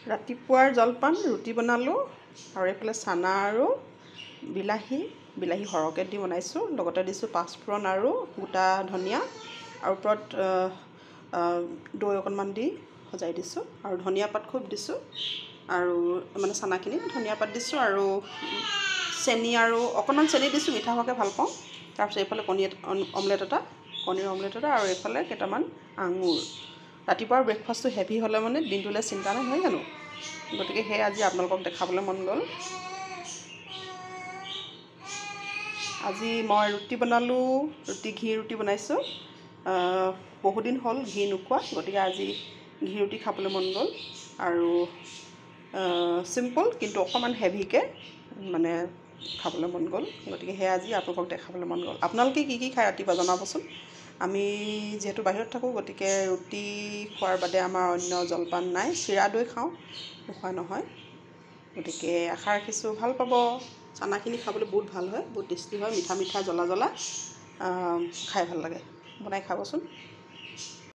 ৰাতিপুৱাৰ জলপান ৰুটি বনালোঁ আৰু এইফালে চানা আৰু বিলাহী সৰহকৈ দি বনাইছোঁ। লগতে দিছোঁ পাঁচফোৰণ আৰু গোটা ধনিয়া আৰু ওপৰত দৈ অকণমান দি সজাই দিছোঁ আৰু ধনিয়া পাত খুব দিছোঁ আৰু মানে চানাখিনিত ধনিয়া পাত দিছোঁ আৰু চেনি আৰু অকণমান চেনি দিছোঁ, মিঠা হোৱাকৈ ভাল পাওঁ। তাৰপিছত এইফালে কণীৰ অমলেট এটা আৰু এইফালে কেইটামান আঙুৰ। ৰাতিপুৱাৰ ব্ৰেকফাষ্টটো হেভি হ'লে মানে দিনটোলৈ চিন্তা নাই, নহয় জানো? গতিকে সেই আজি আপোনালোকক দেখাবলৈ মন গ'ল। আজি মই ৰুটি বনালোঁ, ঘি ৰুটি বনাইছোঁ। বহুদিন হ'ল ঘি নোখোৱা, গতিকে আজি ঘি ৰুটি খাবলৈ মন গ'ল আৰু চিম্পল কিন্তু অকণমান হেভিকৈ মানে খাবলৈ মন গ'ল। গতিকে সেয়া আজি আপোনালোকক দেখাবলৈ মন গ'ল। আপোনালোকে কি খায় ৰাতিপুৱা জনাবচোন। আমি যিহেতু বাহিৰত থাকোঁ, গতিকে ৰুটি খোৱাৰ বাদে আমাৰ অন্য জলপান নাই। চিৰা দৈ খাওঁ, নোখোৱা নহয়। গতিকে আশা ৰাখিছোঁ ভাল পাব। চানাখিনি খাবলৈ বহুত ভাল হয়, বহুত টেষ্টি হয়, মিঠা জ্বলা খাই ভাল লাগে। বনাই খাবচোন।